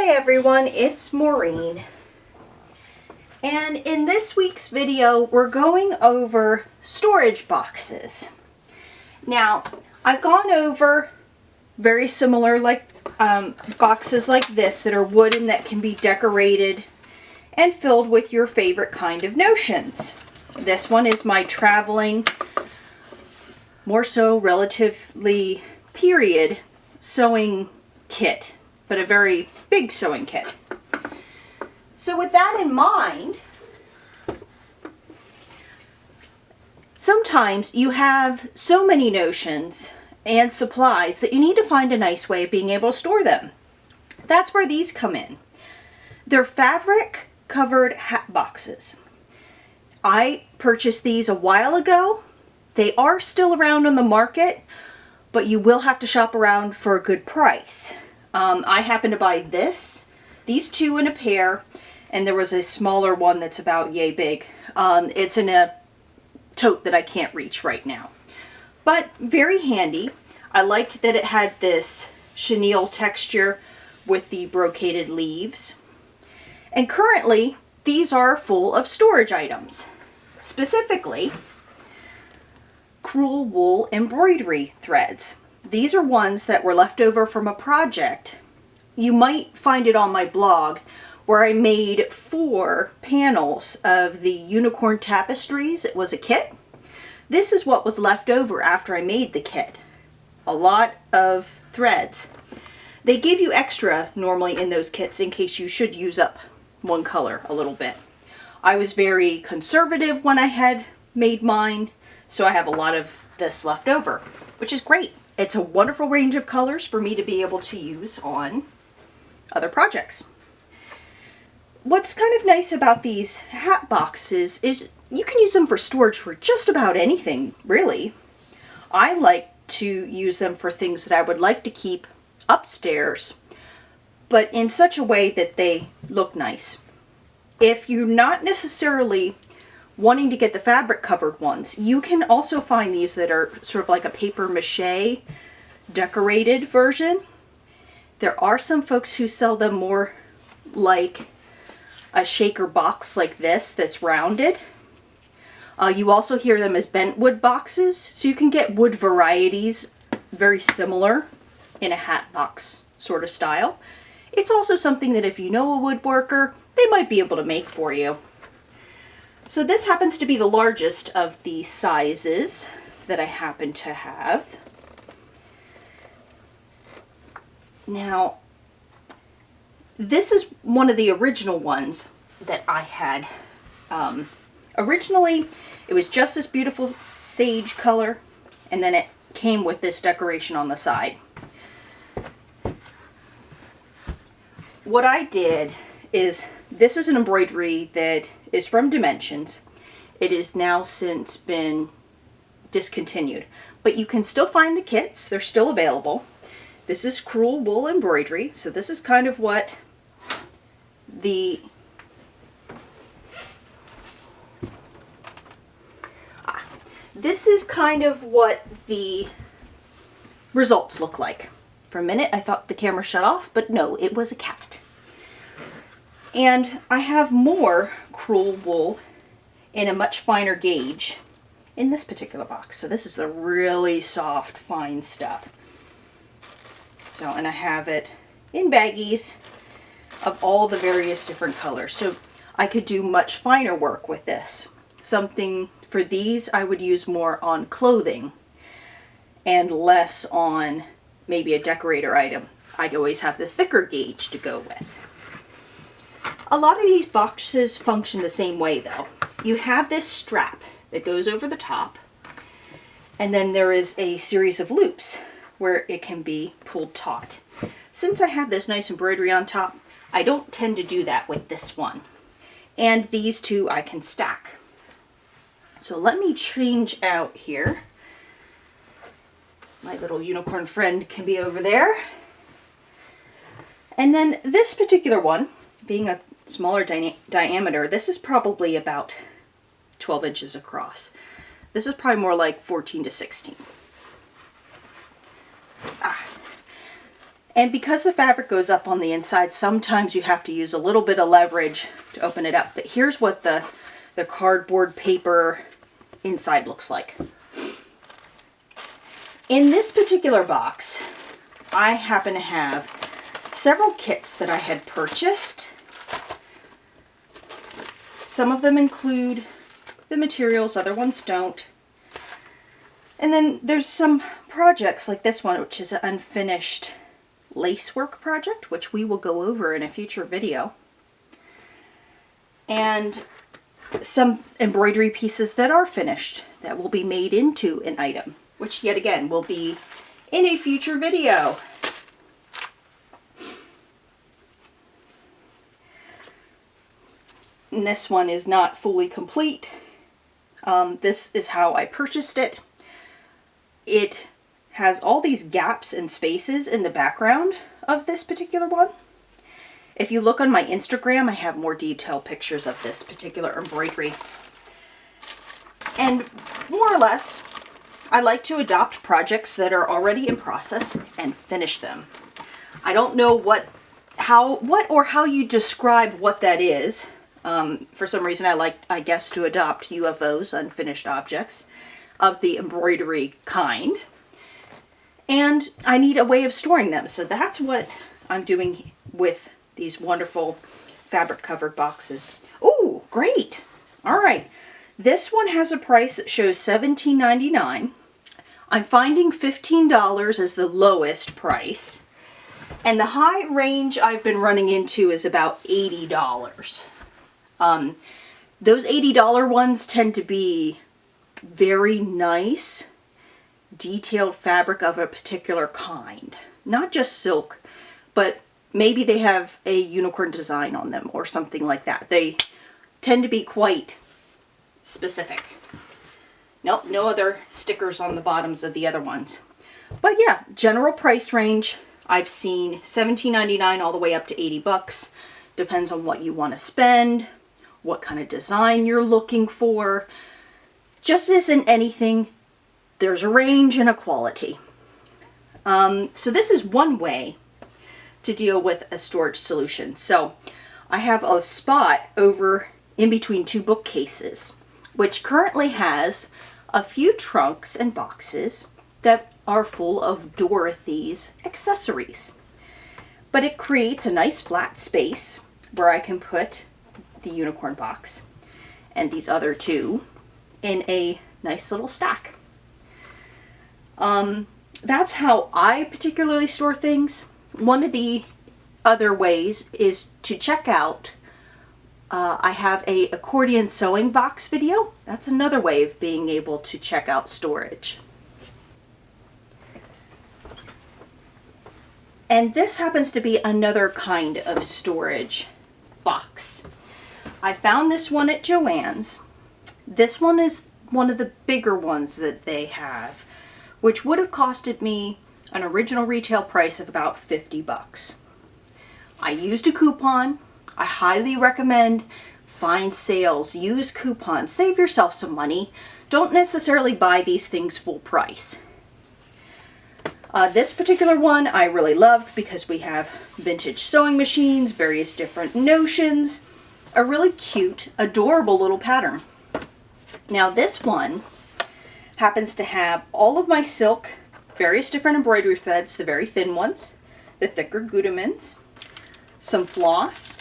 Hi everyone, it's Maureen. And in this week's video, we're going over storage boxes. Now, I've gone over very similar boxes like this that are wooden that can be decorated and filled with your favorite kind of notions. This one is my traveling, more so relatively period sewing kit, but a very big sewing kit. So with that in mind, sometimes you have so many notions and supplies that you need to find a nice way of being able to store them. That's where these come in. They're fabric covered hat boxes. I purchased these a while ago. They are still around on the market, but you will have to shop around for a good price. I happened to buy these two in a pair, and there was a smaller one that's about yay big. It's in a tote that I can't reach right now, but very handy. I liked that it had this chenille texture with the brocaded leaves. And currently, these are full of storage items, specifically crewel wool embroidery threads. These are ones that were left over from a project. You might find it on my blog where I made 4 panels of the unicorn tapestries. It was a kit. This is what was left over after I made the kit. A lot of threads. They give you extra normally in those kits in case you should use up one color a little bit. I was very conservative when I had made mine, so I have a lot of this left over, which is great. It's a wonderful range of colors for me to be able to use on other projects. What's kind of nice about these hat boxes is you can use them for storage for just about anything, really. I like to use them for things that I would like to keep upstairs, but in such a way that they look nice. If you're not necessarily wanting to get the fabric covered ones, you can also find these that are sort of like a paper mache decorated version. There are some folks who sell them more like a shaker box like this that's rounded. You also hear them as Bentwood boxes, so you can get wood varieties very similar in a hat box sort of style. It's also something that if you know a woodworker, they might be able to make for you. So this happens to be the largest of the sizes that I happen to have. Now, this is one of the original ones that I had. Originally, it was just this beautiful sage color, and then it came with this decoration on the side. What I did is, this is an embroidery that is from Dimensions. It is now since been discontinued, but you can still find the kits. They're still available. This is crewel wool embroidery, so this is kind of what the results look like. For a minute I thought the camera shut off, but no, it was a cat. And I have more crewel wool in a much finer gauge in this particular box. So this is the really soft, fine stuff. So, and I have it in baggies of all the various different colors. So I could do much finer work with this. Something for these I would use more on clothing and less on maybe a decorator item. I'd always have the thicker gauge to go with. A lot of these boxes function the same way though. You have this strap that goes over the top, and then there is a series of loops where it can be pulled taut. Since I have this nice embroidery on top, I don't tend to do that with this one. And these two I can stack. So let me change out here. My little unicorn friend can be over there. And then this particular one, being a smaller diameter, this is probably about 12 inches across. This is probably more like 14 to 16. And because the fabric goes up on the inside, sometimes you have to use a little bit of leverage to open it up. But here's what the cardboard paper inside looks like. In this particular box, I happen to have several kits that I had purchased. Some of them include the materials, other ones don't. And then there's some projects like this one, which is an unfinished lacework project, which we will go over in a future video. And some embroidery pieces that are finished that will be made into an item, which yet again will be in a future video. And this one is not fully complete. This is how I purchased it. It has all these gaps and spaces in the background of this particular one. If you look on my Instagram, I have more detailed pictures of this particular embroidery. And more or less, I like to adopt projects that are already in process and finish them. I don't know what or how you describe what that is. For some reason, I guess, to adopt UFOs, unfinished objects, of the embroidery kind. And I need a way of storing them. So that's what I'm doing with these wonderful fabric covered boxes. Ooh, great. All right. This one has a price that shows $17.99. I'm finding $15 as the lowest price. And the high range I've been running into is about $80. Those $80 ones tend to be very nice, detailed fabric of a particular kind. Not just silk, but maybe they have a unicorn design on them or something like that. They tend to be quite specific. Nope, no other stickers on the bottoms of the other ones. But yeah, general price range, I've seen $17.99 all the way up to $80. Depends on what you want to spend, what kind of design you're looking for. Just as in anything, there's a range and a quality. So this is one way to deal with a storage solution. So I have a spot over in between two bookcases, which currently has a few trunks and boxes that are full of Dorothy's accessories. But it creates a nice flat space where I can put the unicorn box and these other two in a nice little stack. That's how I particularly store things. One of the other ways is to check out, I have a Accordion Sewing Box video. That's another way of being able to check out storage. And this happens to be another kind of storage box. I found this one at Joann's. This one is one of the bigger ones that they have, which would have costed me an original retail price of about $50. I used a coupon. I highly recommend find sales, use coupons, save yourself some money. Don't necessarily buy these things full price. This particular one I really loved because we have vintage sewing machines, various different notions, a really cute, adorable little pattern. Now this one happens to have all of my silk, various different embroidery threads, the very thin ones, the thicker Gudemans, some floss,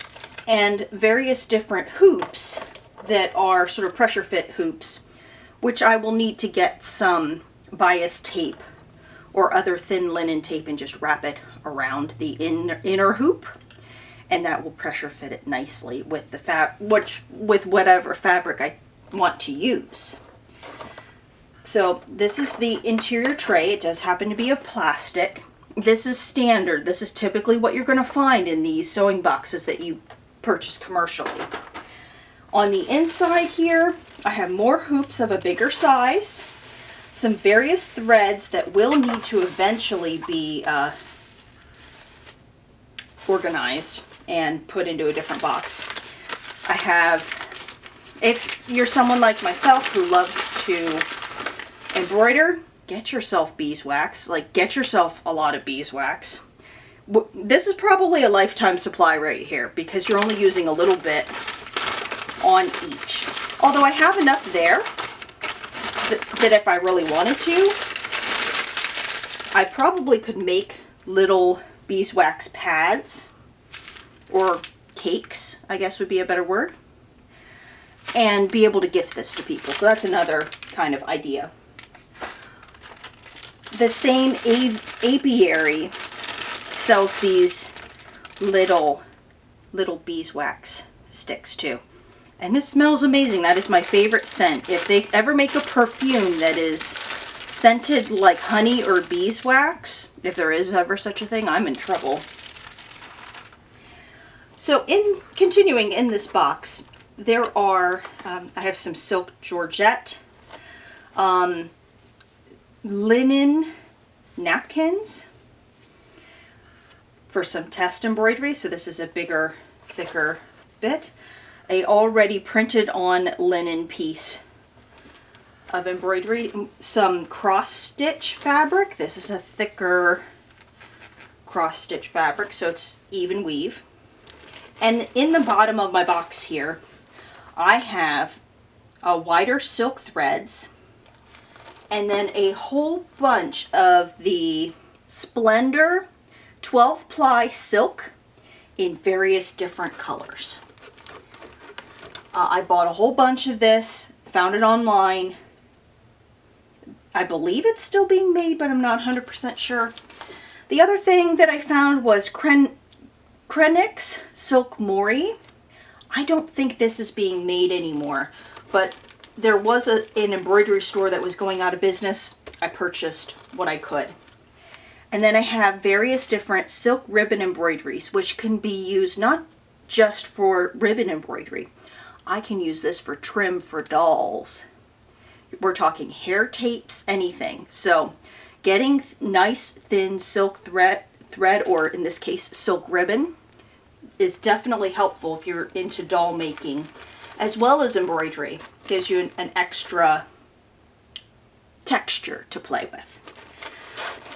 and various different hoops that are sort of pressure fit hoops, which I will need to get some bias tape or other thin linen tape and just wrap it around the inner hoop, and that will pressure fit it nicely with the with whatever fabric I want to use. So this is the interior tray. It does happen to be a plastic. This is standard. This is typically what you're going to find in these sewing boxes that you purchase commercially. On the inside here, I have more hoops of a bigger size, some various threads that will need to eventually be organized and put into a different box. I have, if you're someone like myself who loves to embroider, get yourself beeswax. Like, get yourself a lot of beeswax. This is probably a lifetime supply right here because you're only using a little bit on each. Although I have enough there that if I really wanted to, I probably could make little beeswax pads, or cakes, I guess would be a better word, and be able to gift this to people. So that's another kind of idea. The same apiary sells these little beeswax sticks too. And it smells amazing. That is my favorite scent. If they ever make a perfume that is scented like honey or beeswax, if there is ever such a thing, I'm in trouble. So in continuing in this box, there are, I have some silk georgette, linen napkins for some test embroidery. So this is a bigger, thicker bit. A already printed on linen piece of embroidery, some cross stitch fabric. This is a thicker cross stitch fabric, so it's even weave. And in the bottom of my box here, I have a wider silk threads and then a whole bunch of the Splendor 12 ply silk in various different colors. I bought a whole bunch of this, found it online. I believe it's still being made, but I'm not 100% sure. The other thing that I found was Krenix Silk Mori. I don't think this is being made anymore, but there was an embroidery store that was going out of business. I purchased what I could. And then I have various different silk ribbon embroideries, which can be used not just for ribbon embroidery. I can use this for trim for dolls. We're talking hair tapes, anything. So getting nice thin silk thread, or in this case silk ribbon, is definitely helpful if you're into doll making, as well as embroidery. Gives you an extra texture to play with.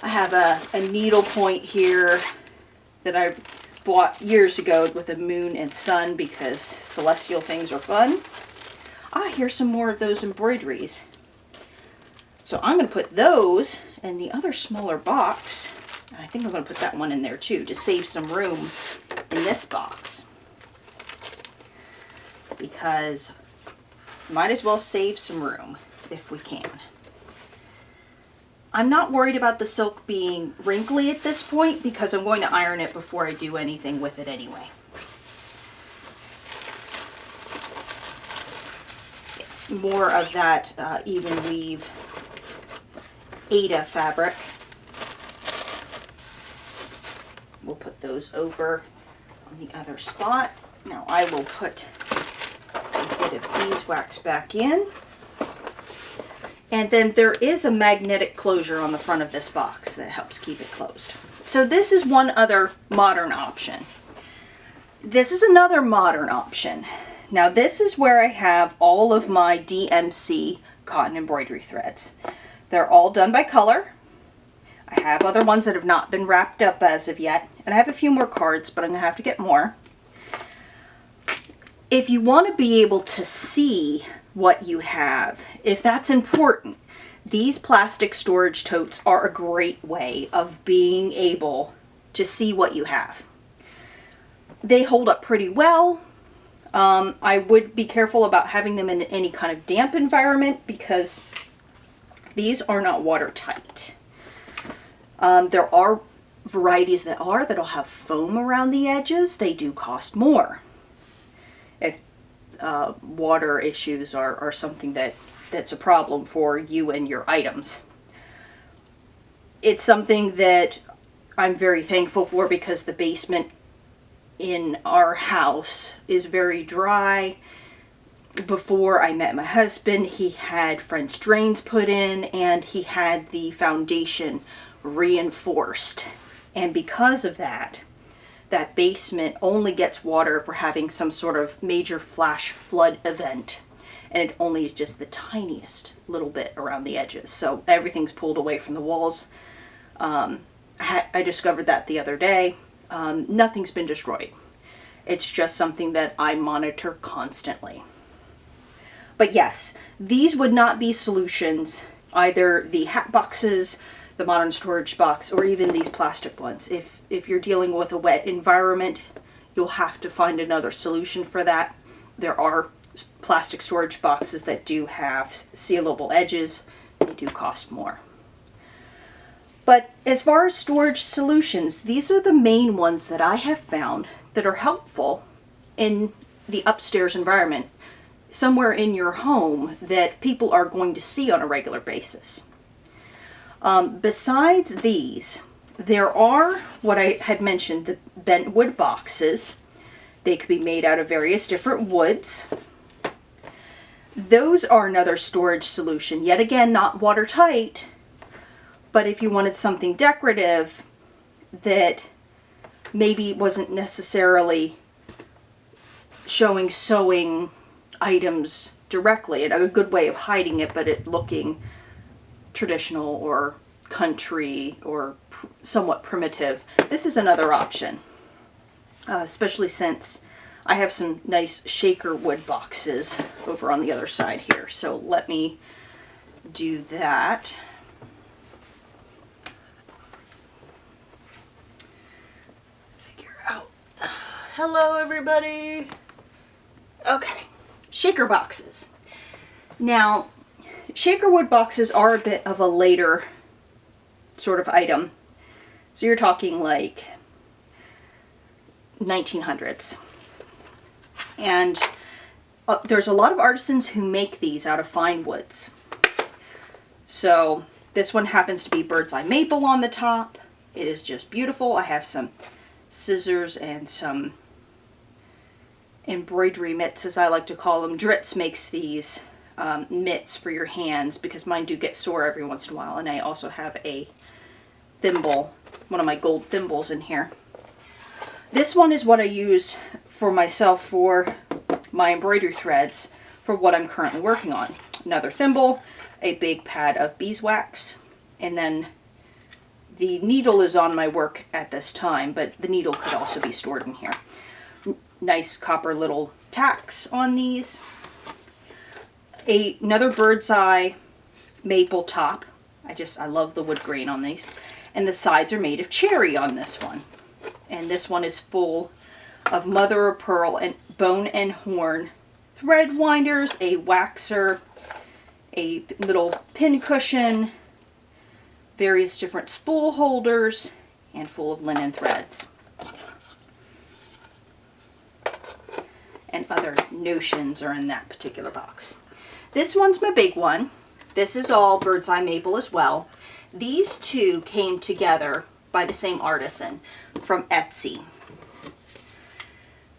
I have a needle point here that I bought years ago with a moon and sun because celestial things are fun. Here's some more of those embroideries. So I'm going to put those in the other smaller box. I think I'm going to put that one in there too to save some room in this box, because might as well save some room if we can. I'm not worried about the silk being wrinkly at this point because I'm going to iron it before I do anything with it anyway. More of that even weave Ada fabric. We'll put those over on the other spot. Now I will put a bit of beeswax back in. And then there is a magnetic closure on the front of this box that helps keep it closed. So this is one other modern option. This is another modern option. Now this is where I have all of my DMC cotton embroidery threads. They're all done by color. I have other ones that have not been wrapped up as of yet. And I have a few more cards, but I'm going to have to get more. If you want to be able to see what you have, if that's important, these plastic storage totes are a great way of being able to see what you have. They hold up pretty well. I would be careful about having them in any kind of damp environment because these are not watertight. There are varieties that'll have foam around the edges. They do cost more if water issues are something that's a problem for you and your items. It's something that I'm very thankful for because the basement in our house is very dry. Before I met my husband, he had French drains put in and he had the foundation reinforced. And because of that, that basement only gets water if we're having some sort of major flash flood event. And it only is just the tiniest little bit around the edges. So everything's pulled away from the walls. I I discovered that the other day. Nothing's been destroyed. It's just something that I monitor constantly. But yes, these would not be solutions, either the Hatboxes, the modern storage box, or even these plastic ones. If you're dealing with a wet environment, you'll have to find another solution for that. There are plastic storage boxes that do have sealable edges. They do cost more. But as far as storage solutions, these are the main ones that I have found that are helpful in the upstairs environment, somewhere in your home that people are going to see on a regular basis. Besides these, there are what I had mentioned, the Bentwood boxes. They could be made out of various different woods. Those are another storage solution. Yet again, not watertight, but if you wanted something decorative that maybe wasn't necessarily showing sewing items directly, and a good way of hiding it, but it looking traditional or country or somewhat primitive, this is another option. Especially since I have some nice shaker wood boxes over on the other side here. So let me do that. Figure out. Hello, everybody. Okay, shaker boxes. Now, shaker wood boxes are a bit of a later sort of item. So you're talking like 1900s. And there's a lot of artisans who make these out of fine woods. So this one happens to be bird's eye maple on the top. It is just beautiful. I have some scissors and some embroidery mitts, as I like to call them. Dritz makes these mitts for your hands because mine do get sore every once in a while. And I also have a thimble, one of my gold thimbles in here. This one is what I use for myself for my embroidery threads for what I'm currently working on. Another thimble, a big pad of beeswax, and then the needle is on my work at this time, but the needle could also be stored in here. Nice copper little tacks on these. Another bird's eye maple top. I love the wood grain on these. And the sides are made of cherry on this one. And this one is full of mother of pearl and bone and horn thread winders, a waxer, a little pin cushion, various different spool holders, and full of linen threads. And other notions are in that particular box. This one's my big one. This is all bird's eye maple as well. These two came together by the same artisan from Etsy.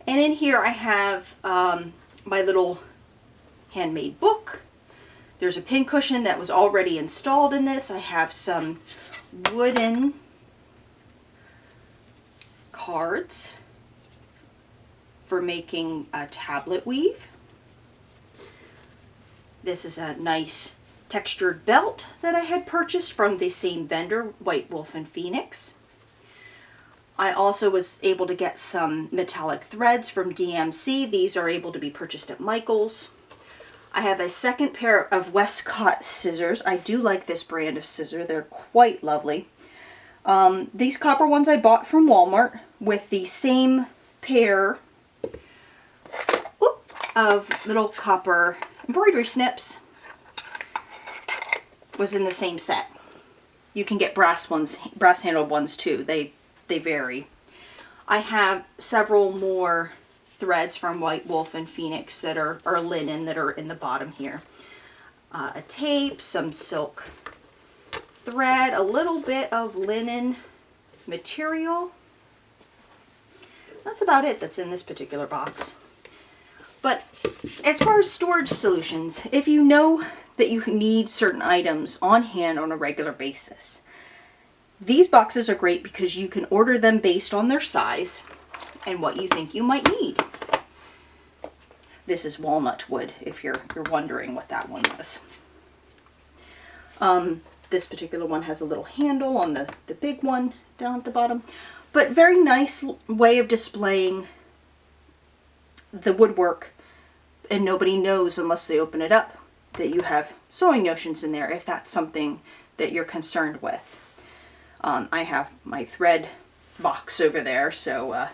And in here I have my little handmade book. There's a pin cushion that was already installed in this. I have some wooden cards for making a tablet weave. This is a nice textured belt that I had purchased from the same vendor, White Wolf and Phoenix. I also was able to get some metallic threads from DMC. These are able to be purchased at Michael's. I have a second pair of Westcott scissors. I do like this brand of scissor. They're quite lovely. These copper ones I bought from Walmart with the same pair of little copper embroidery snips was in the same set. You can get brass handled ones too. They vary. I have several more threads from White Wolf and Phoenix that are linen that are in the bottom here. A tape, some silk thread, a little bit of linen material. That's about it that's in this particular box. But as far as storage solutions, if you know that you need certain items on hand on a regular basis, these boxes are great because you can order them based on their size and what you think you might need. This is walnut wood, if you're wondering what that one was. This particular one has a little handle on the big one down at the bottom. But very nice way of displaying the woodwork, and nobody knows unless they open it up that you have sewing notions in there, if that's something that you're concerned with. I have my thread box over there, so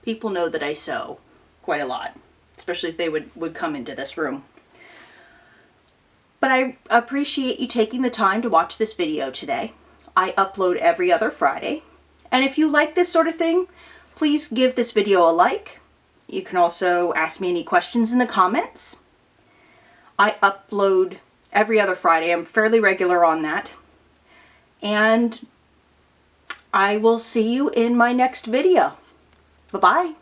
people know that I sew quite a lot, especially if they would come into this room. But I appreciate you taking the time to watch this video today. I upload every other Friday. And if you like this sort of thing, please give this video a like. You can also ask me any questions in the comments. I upload every other Friday. I'm fairly regular on that. And I will see you in my next video. Bye-bye.